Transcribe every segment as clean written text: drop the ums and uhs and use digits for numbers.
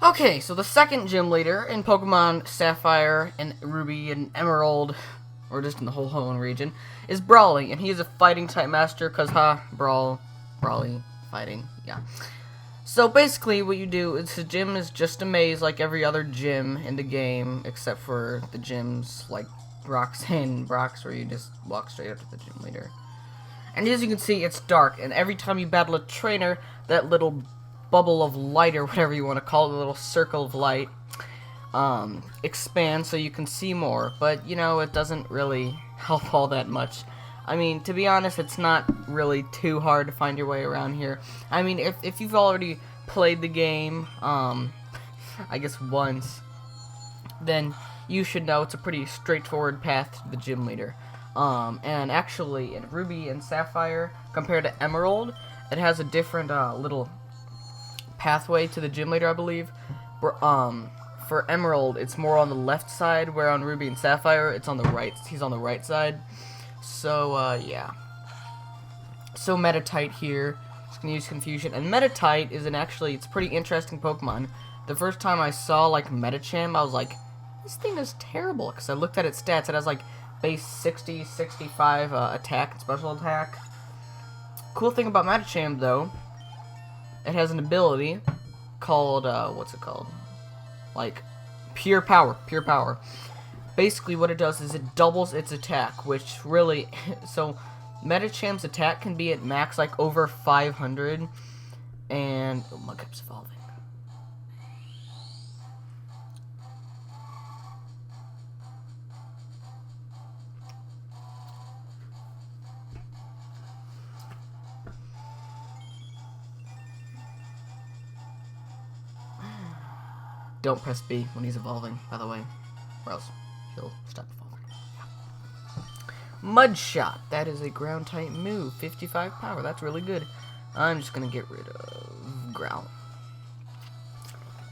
Okay, so the second gym leader in Pokemon Sapphire and Ruby and Emerald, or just in the whole Hoenn region, is Brawly, and he is a fighting type master, cause Brawly, fighting, yeah. So basically what you do is the gym is just a maze like every other gym in the game, except for the gyms like Roxanne Brock's where you just walk straight up to the gym leader. And as you can see, it's dark, and every time you battle a trainer, that little bubble of light, or whatever you want to call it, a little circle of light, expands so you can see more. But, you know, it doesn't really help all that much. I mean, to be honest, it's not really too hard to find your way around here. I mean, if you've already played the game, I guess once, then you should know it's a pretty straightforward path to the gym leader. And actually, in Ruby and Sapphire, compared to Emerald, it has a different, little pathway to the gym leader, I believe. For Emerald, it's more on the left side, where on Ruby and Sapphire, it's on the right. He's on the right side. So, yeah. So, Metatite here. Just gonna use Confusion. And Metatite is it's pretty interesting Pokemon. The first time I saw, like, Metacham, I was like, this thing is terrible. Because I looked at its stats. It has, like, base 60, 65 attack and special attack. Cool thing about Metacham, though, it has an ability called, what's it called? Like, Pure Power. Pure Power. Basically, what it does is it doubles its attack, which really... So, Metacham's attack can be at max, like, over 500. And... Oh, my cup's evolving. Don't press B when he's evolving, by the way, or else he'll stop evolving. Yeah. Mud Shot. That is a ground type move. 55 power. That's really good. I'm just going to get rid of Growl.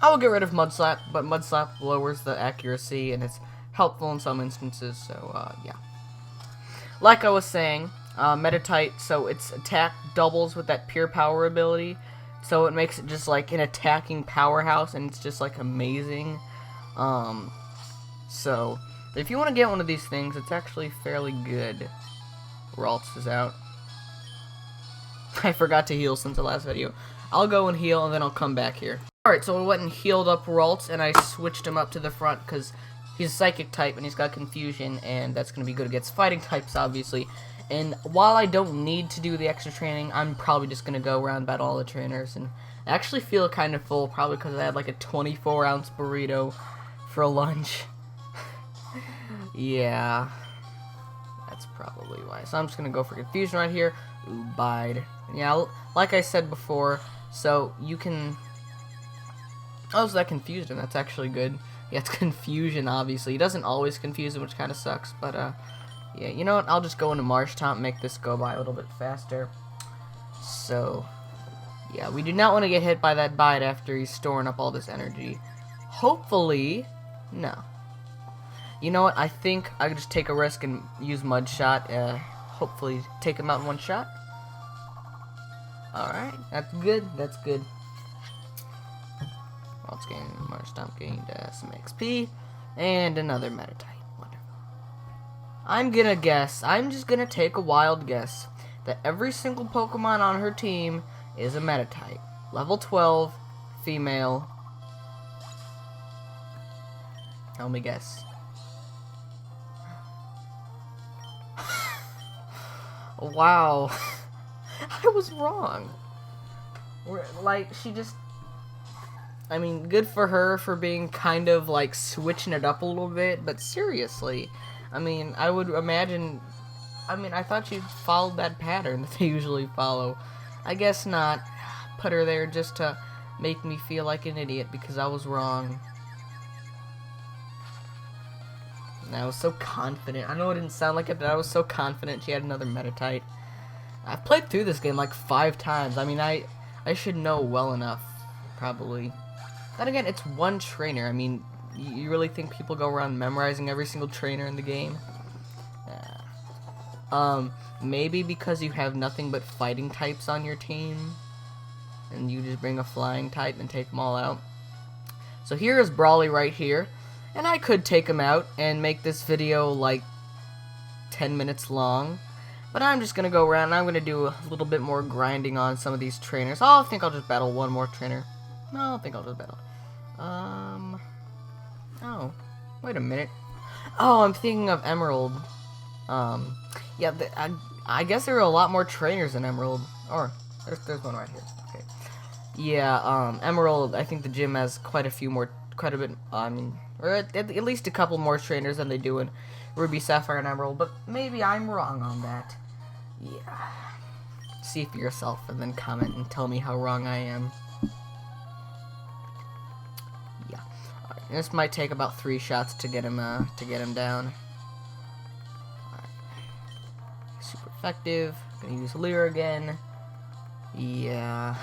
I will get rid of Mud Slap, but Mud Slap lowers the accuracy, and it's helpful in some instances, so, yeah. Like I was saying, Metatite, so its attack doubles with that Pure Power ability. So it makes it just like an attacking powerhouse, and it's just like amazing. So if you want to get one of these things, it's actually fairly good. Ralts is out. I forgot to heal since the last video. I'll go and heal, and then I'll come back here. Alright, so I went and healed up Ralts, and I switched him up to the front, because he's a Psychic type, and he's got Confusion, and that's going to be good against fighting types, obviously. And while I don't need to do the extra training, I'm probably just going to go around battle all the trainers. And I actually feel kind of full, probably because I had like a 24-ounce burrito for lunch. Yeah, that's probably why. So I'm just going to go for Confusion right here. Ooh, Bide. Yeah, like I said before, so you can... Oh, so that confused him. That's actually good. Yeah, it's Confusion, obviously. He doesn't always confuse him, which kind of sucks, but, yeah, you know what? I'll just go into Marshtomp and make this go by a little bit faster. So, yeah, we do not want to get hit by that Bite after he's storing up all this energy. Hopefully, no. You know what? I think I could just take a risk and use Mud Shot. Hopefully take him out in one shot. Alright, that's good. That's good. Well, it's getting Marshtomp gained some XP. And another Metatite. I'm gonna guess, I'm just gonna take a wild guess, that every single Pokemon on her team is a Metatite. Level 12, female. Let me guess. Wow. I was wrong. Like, she just... I mean, good for her for being kind of, like, switching it up a little bit, but seriously... I mean, I would imagine... I mean, I thought she followed that pattern that they usually follow. I guess not. Put her there just to make me feel like an idiot because I was wrong. And I was so confident. I know it didn't sound like it, but I was so confident she had another Metatite. I've played through this game like 5 times. I mean, I should know well enough, probably. Then again, it's one trainer. I mean... You really think people go around memorizing every single trainer in the game? Maybe because you have nothing but fighting types on your team, and you just bring a flying type and take them all out. So here is Brawly right here, and I could take him out and make this video like 10 minutes long, but I'm just gonna go around and I'm gonna do a little bit more grinding on some of these trainers. Oh, I think I'll just battle one more trainer. No, I think I'll just battle. Oh, wait a minute. Oh, I'm thinking of Emerald. Yeah, I guess there are a lot more trainers in Emerald. Or, there's one right here. Okay. Yeah, Emerald, I think the gym has quite a bit, or at least a couple more trainers than they do in Ruby, Sapphire, and Emerald, but maybe I'm wrong on that. Yeah. See for yourself, and then comment and tell me how wrong I am. Yeah. Alright, this might take about 3 shots to get him down. Alright. Super effective. Gonna use Leer again. Yeah.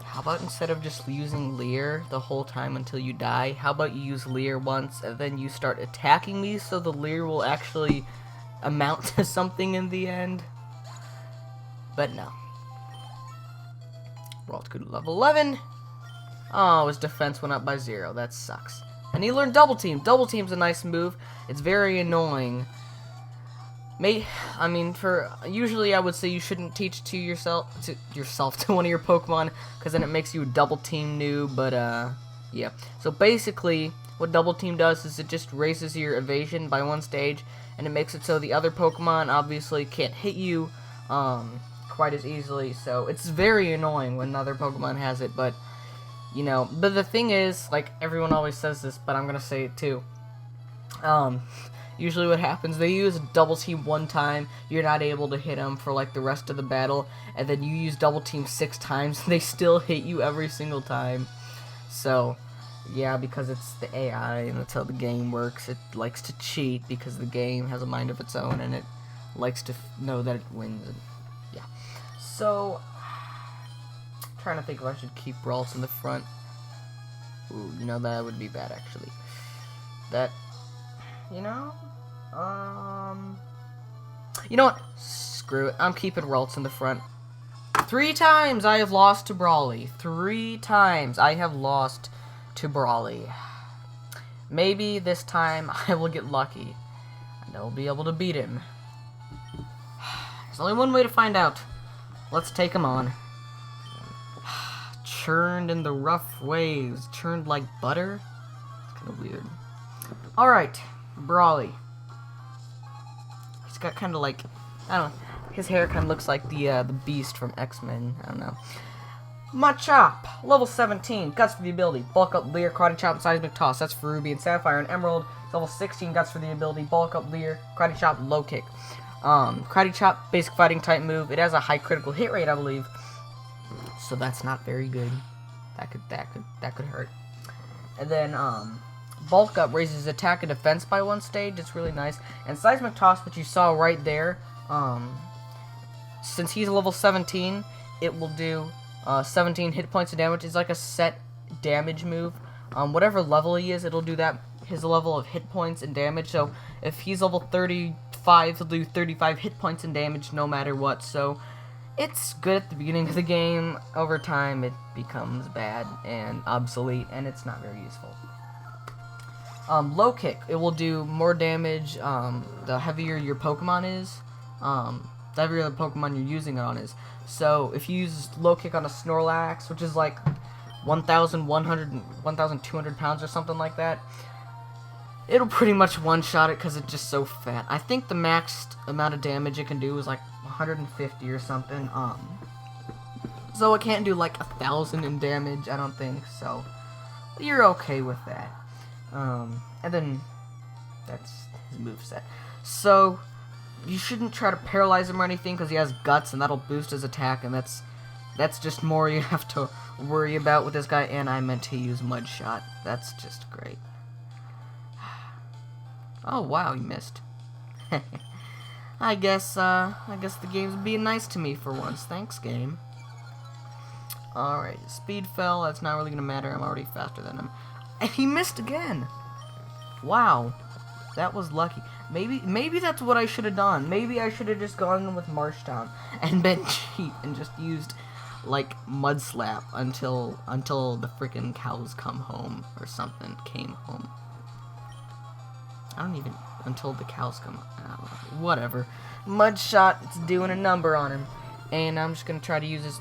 How about instead of just using Leer the whole time until you die, how about you use Leer once and then you start attacking me so the Leer will actually amount to something in the end? But no. Rolled good level 11. Oh, his defense went up by 0. That sucks. And he learned Double Team. Double Team's a nice move. It's very annoying. Usually I would say you shouldn't teach to one of your Pokemon, because then it makes you a Double Team noob, but, yeah. So basically, what Double Team does is it just raises your evasion by 1 stage, and it makes it so the other Pokemon obviously can't hit you, quite as easily, so it's very annoying when another Pokemon has it, but, but the thing is, like, everyone always says this, but I'm gonna say it too, usually what happens, they use Double Team 1 time, you're not able to hit them for like the rest of the battle, and then you use Double Team 6 times, and they still hit you every single time. So, yeah, because it's the AI, and that's how the game works. It likes to cheat, because the game has a mind of its own, and it likes to know that it wins, and yeah. So, I'm trying to think if I should keep Brawls in the front. Ooh, that would be bad, actually. You know what? Screw it. I'm keeping Ralts in the front. 3 times I have lost to Brawly. 3 times I have lost to Brawly. Maybe this time I will get lucky, and I'll be able to beat him. There's only one way to find out. Let's take him on. Churned in the rough waves. Churned like butter? It's kind of weird. Alright. Brawly. He's got kind of like, I don't know, his hair kind of looks like the Beast from X-Men. I don't know. Machop, level 17, Guts for the ability, Bulk Up Leer, Karate Chop, and Seismic Toss. That's for Ruby and Sapphire. And Emerald, level 16, Guts for the ability, Bulk Up Leer, Karate Chop, Low Kick. Karate Chop, basic fighting type move. It has a high critical hit rate, I believe. So that's not very good. That could hurt. And then Bulk Up raises attack and defense by 1 stage. It's really nice. And Seismic Toss, which you saw right there, since he's level 17, it will do 17 hit points of damage. It's like a set damage move. Whatever level he is, it'll do that, his level of hit points and damage. So if he's level 35, he'll do 35 hit points and damage no matter what. So it's good at the beginning of the game. Over time, it becomes bad and obsolete, and it's not very useful. Low Kick, it will do more damage the heavier your Pokemon is, the heavier the Pokemon you're using it on is. So if you use Low Kick on a Snorlax, which is like 1,200 pounds or something like that, it'll pretty much one-shot it because it's just so fat. I think the maxed amount of damage it can do is like 150 or something. So it can't do like 1,000 in damage, I don't think, so you're okay with that. And then that's his moveset. So you shouldn't try to paralyze him or anything because he has guts, and that'll boost his attack, and that's just more you have to worry about with this guy. And I meant to use Mud Shot. That's just great. Oh wow, he missed. I guess the game's being nice to me for once. Thanks, game. Alright, speed fell. That's not really gonna matter. I'm already faster than him. And he missed again. Wow, that was lucky. Maybe that's what I should have done. Maybe I should have just gone with Marshtown and been cheap and just used like mud slap until the freaking cows come home or something. Came home. I don't even until the cows come. Whatever. Mud shot. It's doing a number on him, and I'm just gonna try to use this.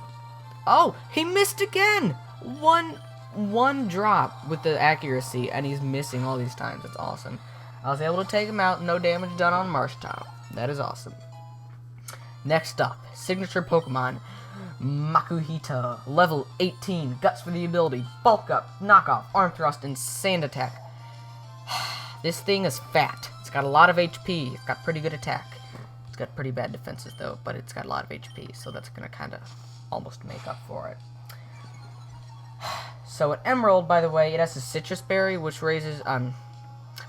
Oh, he missed again. One drop with the accuracy, and he's missing all these times. That's awesome. I was able to take him out. No damage done on Marshtomp. That is awesome. Next up, signature Pokemon, Makuhita, level 18, guts for the ability, bulk up, knockoff, arm thrust, and sand attack. This thing is fat. It's got a lot of HP. It's got pretty good attack. It's got pretty bad defenses though, but it's got a lot of HP, so that's gonna kind of almost make up for it. So at Emerald, by the way, it has a citrus berry, which raises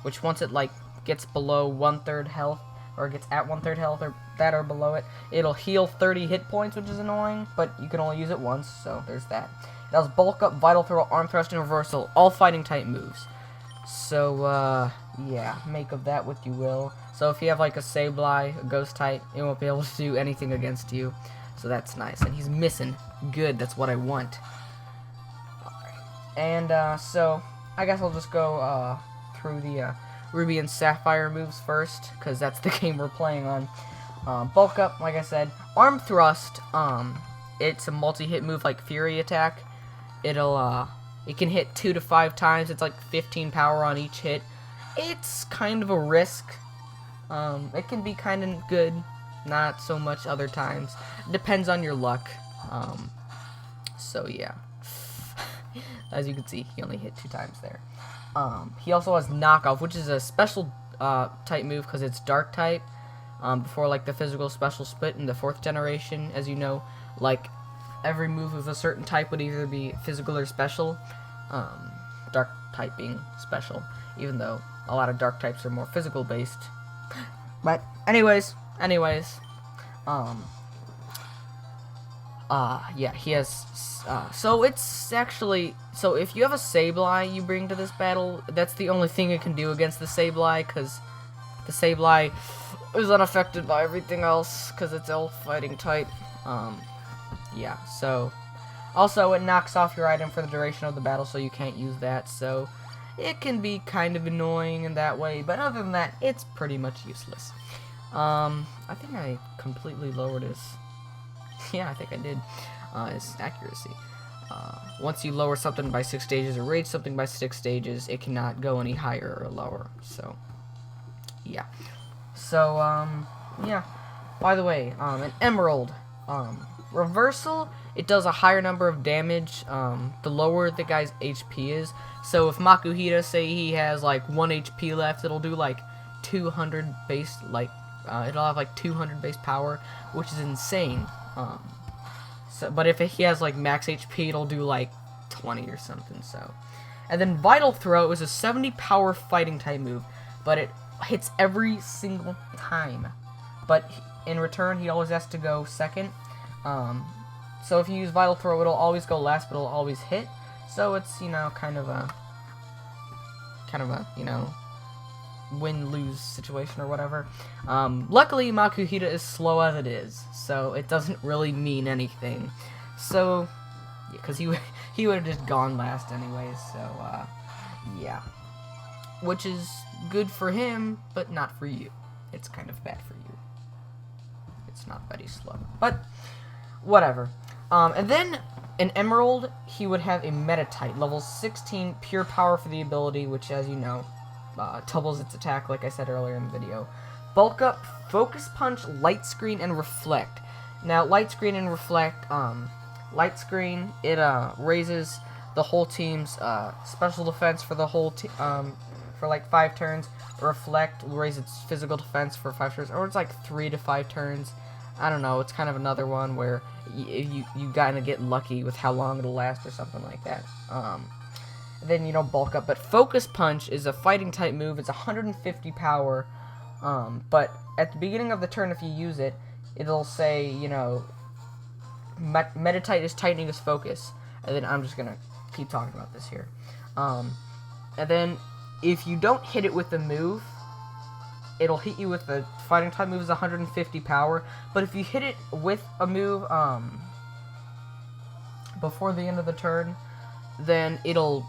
which once it like gets below 1/3 health, or gets at 1/3 health, or that or below it, it'll heal 30 hit points, which is annoying, but you can only use it once, so there's that. It has bulk up, vital throw, arm thrust, and reversal, all fighting type moves. So yeah, make of that what you will. So if you have like a Sableye, a ghost type, it won't be able to do anything against you, so that's nice. And he's missing. Good, that's what I want. And so I guess I'll just go through the Ruby and Sapphire moves first, because that's the game we're playing on. Bulk up, like I said. Arm thrust, it's a multi-hit move like Fury attack. It can hit 2 to 5 times. It's like 15 power on each hit. It's kind of a risk. It can be kind of good, not so much other times. Depends on your luck. So yeah. As you can see, he only hit 2 times there. He also has knockoff, which is a special type move because it's dark type. Before like the physical special split in the 4th generation, as you know, like every move of a certain type would either be physical or special. Dark type being special, even though a lot of dark types are more physical based. But anyways, yeah, he has, so it's actually, so if you have a Sableye you bring to this battle, that's the only thing it can do against the Sableye, because the Sableye is unaffected by everything else, because it's all fighting type. Yeah, so, also it knocks off your item for the duration of the battle, so you can't use that, so it can be kind of annoying in that way, but other than that, it's pretty much useless. I think I completely lowered his, yeah, I think I did, his accuracy. Once you lower something by 6 stages or raise something by 6 stages, it cannot go any higher or lower, so, yeah. So, yeah. By the way, an Emerald, reversal, it does a higher number of damage, the lower the guy's HP is. So if Makuhita, say he has like 1 HP left, it'll do like 200 base, like, it'll have like 200 base power, which is insane. So, but if he has like max HP, it'll do like 20 or something, so. And then Vital Throw is a 70 power fighting type move, but it hits every single time. But in return, he always has to go second. So if you use Vital Throw, it'll always go last, but it'll always hit. So it's, you know, kind of a, you know, win-lose situation or whatever. Luckily, Makuhita is slow as it is, so it doesn't really mean anything. So, yeah, because he would have just gone last anyways, so, yeah. Which is good for him, but not for you. It's kind of bad for you. It's not that he's slow, but whatever. And then, in Emerald, he would have a Metatite, level 16, pure power for the ability, which, as you know, doubles its attack, like I said earlier in the video. Bulk up, Focus Punch, Light Screen, and Reflect. Now, Light Screen and Reflect, Light Screen, it raises the whole team's special defense for the whole for like 5 turns. Reflect will raise its physical defense for 5 turns, or it's like 3 to 5 turns. I don't know, it's kind of another one where you gotta get lucky with how long it'll last or something like that. Then, you know, bulk up. But Focus Punch is a fighting type move. It's 150 power. But at the beginning of the turn, if you use it, it'll say, you know, Metatite is tightening his focus. And then I'm just gonna keep talking about this here. And then if you don't hit it with the move, it'll hit you with the fighting type move is 150 power. But if you hit it with a move, before the end of the turn, then it'll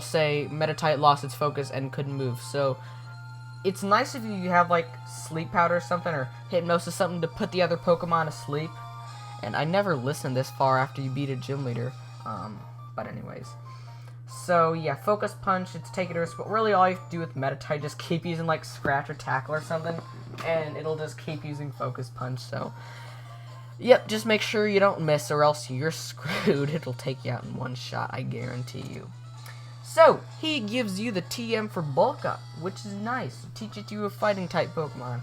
say Meditite lost its focus and couldn't move. So it's nice if you have like sleep powder or something, or hypnosis, something to put the other Pokemon asleep. And I never listened this far after you beat a gym leader. But anyways. So yeah, Focus Punch, it's take it or risk, but really all you have to do with Meditite, just keep using like Scratch or Tackle or something, and it'll just keep using Focus Punch. So yep, just make sure you don't miss or else you're screwed. It'll take you out in one shot, I guarantee you. So he gives you the TM for Bulk Up, which is nice. Teach it to a fighting type Pokemon.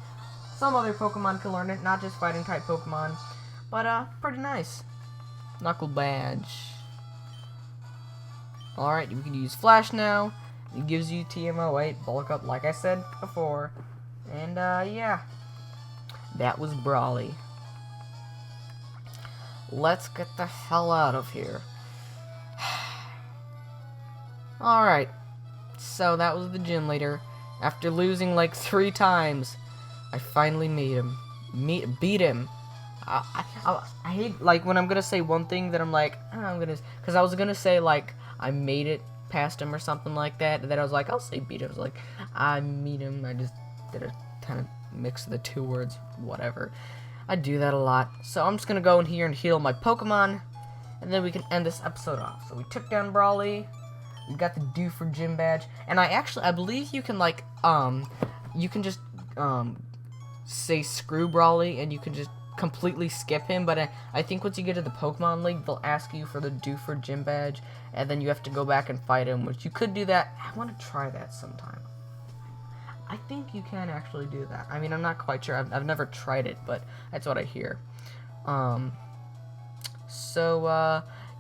Some other Pokemon can learn it, not just fighting type Pokemon, but pretty nice. Knuckle Badge. Alright, we can use Flash now. It gives you TM08, Bulk Up, like I said before. And, yeah. That was Brawly. Let's get the hell out of here. Alright. So, that was the gym leader. After losing, like, 3 times, I finally beat him. I hate, like, when I'm gonna say one thing that I'm like, because I was gonna say, like, I made it past him or something like that, and then I was like, I'll say beat him. I was like, I meet him. I just did a kind of mix of the 2 words, whatever. I do that a lot. So I'm just gonna go in here and heal my Pokemon, and then we can end this episode off. So we took down Brawly, we got the Dewford Gym badge, and I believe you can, like, you can just, say screw Brawly, and you can just completely skip him, but I think once you get to the Pokemon League, they'll ask you for the Dewford Gym badge, and then you have to go back and fight him, which you could do that. I want to try that sometime. I think you can actually do that. I mean, I'm not quite sure. I've never tried it, but that's what I hear.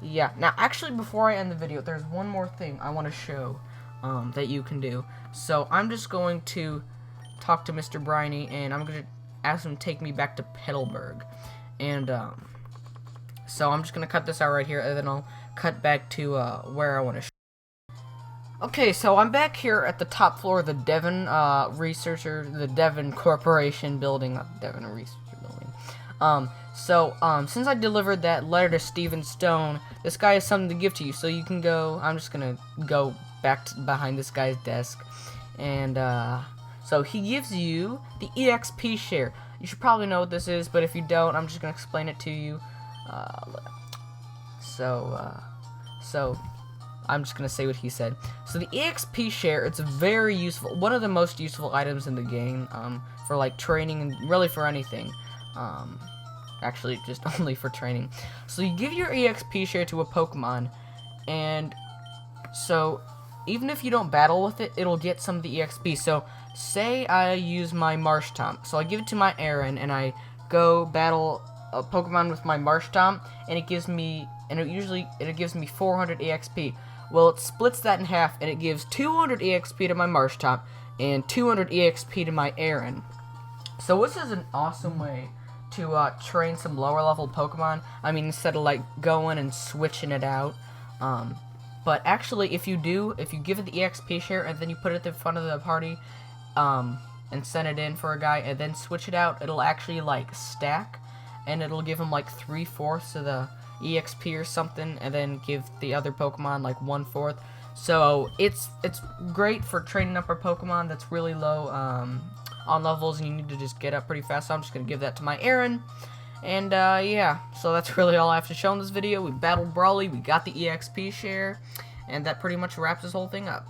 Yeah. Now, actually, before I end the video, there's one more thing I want to show that you can do. So I'm just going to talk to Mr. Briney, and I'm going to ask him to take me back to Petalburg. And, so I'm just going to cut this out right here, and then I'll cut back to, where I want to show. Okay, so I'm back here at the top floor of the Devon, the Devon Corporation building, not Devon Researcher building. Since I delivered that letter to Stephen Stone, this guy has something to give to you, so you can go. I'm just going to go back behind this guy's desk, and, so he gives you the Exp.share. You should probably know what this is, but if you don't, I'm just going to explain it to you. So I'm just going to say what he said. So the Exp.share, it's very useful, one of the most useful items in the game, for like training and really for anything. Actually, just only for training. So you give your Exp.share to a Pokemon, and so even if you don't battle with it, it'll get some of the EXP. So, say I use my Marshtomp. So I give it to my Aaron, and I go battle a Pokemon with my Marshtomp, and it gives me, it gives me 400 EXP. Well, it splits that in half, and it gives 200 EXP to my Marshtomp, and 200 EXP to my Aaron. So this is an awesome way to train some lower level Pokemon. I mean, instead of like going and switching it out. But actually, if you give it the Exp.share and then you put it at the front of the party, and send it in for a guy and then switch it out, it'll actually like stack, and it'll give him like 3/4 of the EXP or something, and then give the other Pokemon like 1/4. So it's great for training up our Pokemon that's really low on levels, and you need to just get up pretty fast. So I'm just gonna give that to my Aaron. And, yeah, so that's really all I have to show in this video. We battled Brawly, we got the Exp.share, and that pretty much wraps this whole thing up.